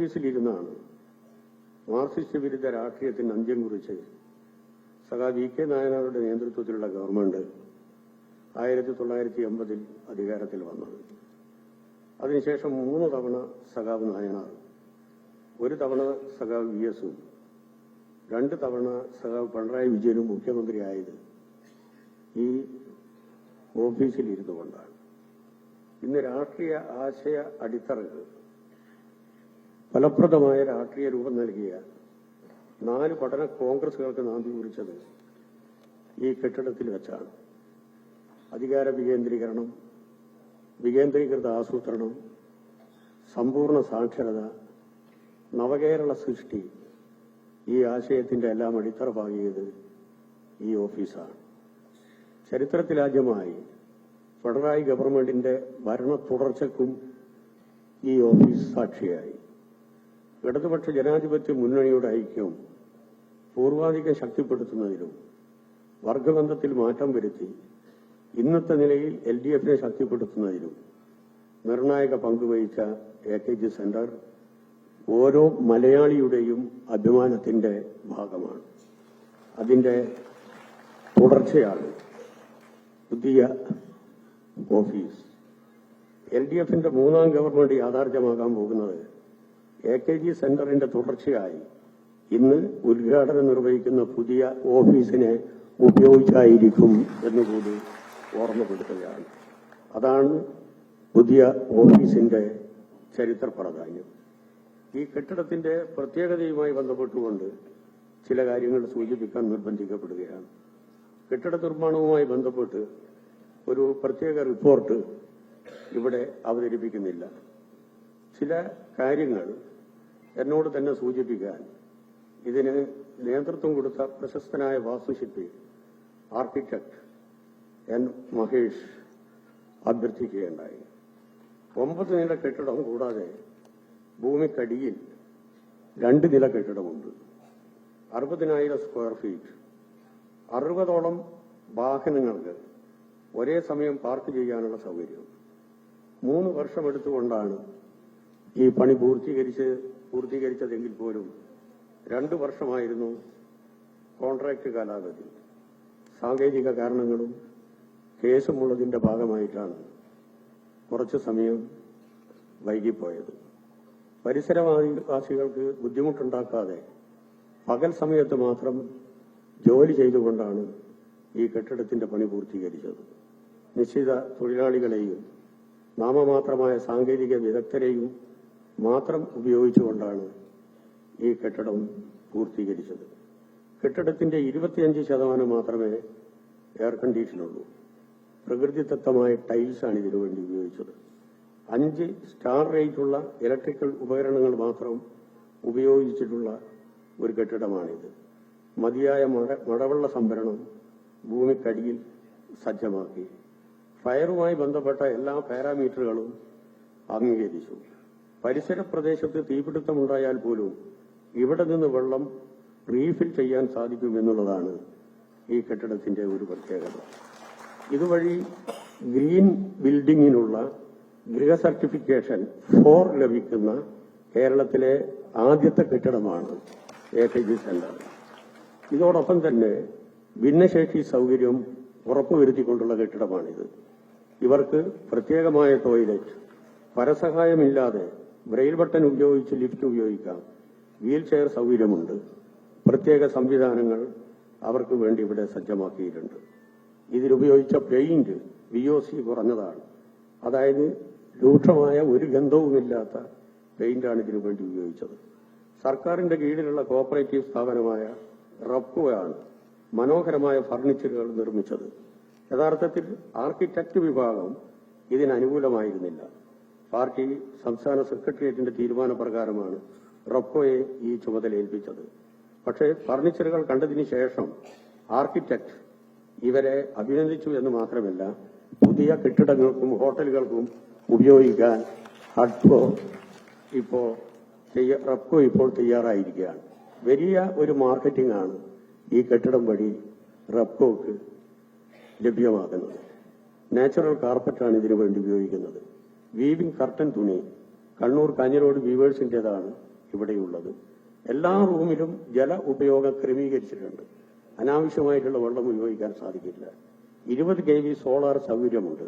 ഓഫീസിലിരുന്നാണ് Marxist വിരുദ്ധ രാഷ്ട്രീയത്തിന് അന്ത്യം കുറിച്ച് വി.കെ. നായനാരുടെ നേതൃത്വത്തിലുള്ള ഗവൺമെന്റ് 1980 അധികാരത്തിൽ വന്നത്. അതിനുശേഷം 3 തവണ സഖാവ് നായനാർ, 1 തവണ സഖാവ് വി.എസും 2 തവണ സഖാവ് പിണറായി വിജയനും മുഖ്യമന്ത്രിയായത് ഈ ഓഫീസിലിരുന്നു കൊണ്ടാണ്. ഇന്ന് രാഷ്ട്രീയ ആശയ അടിത്തറകൾ ഫലപ്രദമായ രാഷ്ട്രീയ രൂപം നൽകിയ 4 പഠന കോൺഗ്രസുകൾക്ക് നാന്ദി കുറിച്ചത് ഈ കെട്ടിടത്തിൽ വെച്ചാണ്. അധികാര വികേന്ദ്രീകരണം, വികേന്ദ്രീകൃത ആസൂത്രണം, സമ്പൂർണ്ണ സാക്ഷരത, നവകേരള സൃഷ്ടി, ഈ ആശയത്തിന്റെ എല്ലാം അടിത്തറ പാകിയത് ഈ ഓഫീസാണ്. ചരിത്രത്തിലാദ്യമായി പിണറായി ഗവൺമെന്റിന്റെ ഭരണ തുടർച്ചയ്ക്കും ഈ ഓഫീസ് സാക്ഷിയായി. ഇടതുപക്ഷ ജനാധിപത്യ മുന്നണിയുടെ ഐക്യം പൂർവാധികം ശക്തിപ്പെടുത്തുന്നതിനും വർഗബന്ധത്തിൽ മാറ്റം വരുത്തി ഇന്നത്തെ നിലയിൽ LDF-നെ ശക്തിപ്പെടുത്തുന്നതിനും നിർണായക പങ്കുവഹിച്ച AKG സെന്റർ ഓരോ മലയാളിയുടെയും അഭിമാനത്തിന്റെ ഭാഗമാണ്. അതിന്റെ തുടർച്ചയാണ് പുതിയ ഓഫീസ്. LDF-ന്റെ 3ാം ഗവൺമെന്റ് യാഥാർത്ഥ്യമാകാൻ പോകുന്നത് AKG സെന്ററിന്റെ തുടർച്ചയായി ഇന്ന് ഉദ്ഘാടനം നിർവഹിക്കുന്ന പുതിയ ഓഫീസിനെ ഉപയോഗിച്ചായിരിക്കും എന്നുകൂടി ഓർമ്മപ്പെടുത്തുകയാണ്. അതാണ് പുതിയ ഓഫീസിന്റെ ചരിത്ര പ്രാധാന്യം. ഈ കെട്ടിടത്തിന്റെ പ്രത്യേകതയുമായി ബന്ധപ്പെട്ടുകൊണ്ട് ചില കാര്യങ്ങൾ സൂചിപ്പിക്കാൻ നിർബന്ധിക്കപ്പെടുകയാണ്. കെട്ടിട നിർമ്മാണവുമായി ബന്ധപ്പെട്ട് ഒരു പ്രത്യേക റിപ്പോർട്ട് ഇവിടെ അവതരിപ്പിക്കുന്നില്ല. ചില കാര്യങ്ങൾ എന്നോട് തന്നെ സൂചിപ്പിക്കാൻ ഇതിന് നേതൃത്വം കൊടുത്ത പ്രശസ്തനായ വാസ്തുശില്പി ആർക്കിടെക്ട് N. മഹേഷ് അഭ്യർത്ഥിക്കുകയുണ്ടായി. 9 നില കെട്ടിടം കൂടാതെ ഭൂമിക്കടിയിൽ 2 നില കെട്ടിടമുണ്ട്. 60,000 സ്ക്വയർ ഫീറ്റ്, 60ഓളം വാഹനങ്ങൾക്ക് ഒരേ സമയം പാർക്ക് ചെയ്യാനുള്ള സൗകര്യം. 3 വർഷമെടുത്തുകൊണ്ടാണ് ഈ പണി പൂർത്തീകരിച്ചതെങ്കിൽ പോലും 2 വർഷമായിരുന്നു കോൺട്രാക്ട് കാലാവധി. സാങ്കേതിക കാരണങ്ങളും കേസുമുള്ളതിന്റെ ഭാഗമായിട്ടാണ് കുറച്ചു സമയം വൈകിപ്പോയത്. പരിസരവാസികൾക്ക് ബുദ്ധിമുട്ടുണ്ടാക്കാതെ പകൽ സമയത്ത് മാത്രം ജോലി ചെയ്തുകൊണ്ടാണ് ഈ കെട്ടിടത്തിന്റെ പണി പൂർത്തീകരിച്ചത്. നിശ്ചിത തൊഴിലാളികളെയും നാമമാത്രമായ സാങ്കേതിക വിദഗ്ധരെയും മാത്രം ഉപയോഗിച്ചുകൊണ്ടാണ് ഈ കെട്ടിടം പൂർത്തീകരിച്ചത്. കെട്ടിടത്തിന്റെ 25% മാത്രമേ എയർ കണ്ടീഷനുള്ളൂ. പ്രകൃതിദത്തമായ ടൈൽസാണ് ഇതിനുവേണ്ടി ഉപയോഗിച്ചത്. 5 സ്റ്റാർ റേറ്റുള്ള ഇലക്ട്രിക്കൽ ഉപകരണങ്ങൾ മാത്രം ഉപയോഗിച്ചിട്ടുള്ള ഒരു കെട്ടിടമാണിത്. മതിയായ മഴവെള്ള സംഭരണം ഭൂമിക്കടിയിൽ സജ്ജമാക്കി. ഫയറുമായി ബന്ധപ്പെട്ട എല്ലാ പാരാമീറ്ററുകളും അംഗീകരിച്ചു. പരിസര പ്രദേശത്ത് തീപിടുത്തമുണ്ടായാൽ പോലും ഇവിടെ നിന്ന് വെള്ളം റീഫിൽ ചെയ്യാൻ സാധിക്കുമെന്നുള്ളതാണ് ഈ കെട്ടിടത്തിന്റെ ഒരു പ്രത്യേകത. ഇതുവഴി ഗ്രീൻ ബിൽഡിങ്ങിനുള്ള ഗൃഹ സർട്ടിഫിക്കേഷൻ 4 ലഭിക്കുന്ന കേരളത്തിലെ ആദ്യത്തെ കെട്ടിടമാണ് AKG സെന്റർ. ഇതോടൊപ്പം തന്നെ ഭിന്നശേഷി സൗകര്യം ഉറപ്പുവരുത്തിക്കൊണ്ടുള്ള കെട്ടിടമാണിത്. ഇവർക്ക് പ്രത്യേകമായ ടോയ്ലറ്റ്, പരസഹായമില്ലാതെ ബ്രെയിൽ ബട്ടൺ ഉപയോഗിച്ച് ലിഫ്റ്റ് ഉപയോഗിക്കാം, വീൽ ചെയർ സൗകര്യമുണ്ട്. പ്രത്യേക സംവിധാനങ്ങൾ അവർക്ക് വേണ്ടി ഇവിടെ സജ്ജമാക്കിയിട്ടുണ്ട്. ഇതിലുപയോഗിച്ച പെയിന്റ് VOC കുറഞ്ഞതാണ്. അതായത് രൂക്ഷമായ ഒരു ഗന്ധവുമില്ലാത്ത പെയിന്റാണ് ഇതിനു വേണ്ടി ഉപയോഗിച്ചത്. സർക്കാരിന്റെ കീഴിലുള്ള കോഓപ്പറേറ്റീവ് സ്ഥാപനമായ റബ്കോയാണ് മനോഹരമായ ഫർണിച്ചറുകൾ നിർമ്മിച്ചത്. യഥാർത്ഥത്തിൽ ആർക്കിടെക്ട് വിഭാഗം ഇതിനനുകൂലമായിരുന്നില്ല. പാർട്ടി സംസ്ഥാന സെക്രട്ടേറിയറ്റിന്റെ തീരുമാനപ്രകാരമാണ് റബ്കോയെ ഈ ചുമതല ഏൽപ്പിച്ചത്. പക്ഷേ ഫർണിച്ചറുകൾ കണ്ടതിന് ശേഷം ആർക്കിടെക്ട് ഇവരെ അഭിനന്ദിച്ചു എന്ന് മാത്രമല്ല, പുതിയ കെട്ടിടങ്ങൾക്കും ഹോട്ടലുകൾക്കും ഉപയോഗിക്കാൻ റബ്കോ ഇപ്പോൾ തയ്യാറായിരിക്കുകയാണ്. വലിയ ഒരു മാർക്കറ്റിംഗ് ആണ് ഈ കെട്ടിടം വഴി റബ്കോക്ക് ലഭ്യമാകുന്നത്. നാച്ചുറൽ കാർപ്പറ്റാണ് ഇതിനു വേണ്ടി ഉപയോഗിക്കുന്നത്. വീവിംഗ് കർട്ടൻ തുണി കണ്ണൂർ കാഞ്ഞിരോട് വീവേഴ്സിന്റേതാണ് ഇവിടെയുള്ളത്. എല്ലാ റൂമിലും ജല ഉപയോഗം ക്രമീകരിച്ചിട്ടുണ്ട്. അനാവശ്യമായിട്ടുള്ള വെള്ളം ഉപയോഗിക്കാൻ സാധിക്കില്ല. 20 kV സോളാർ സൗകര്യമുണ്ട്.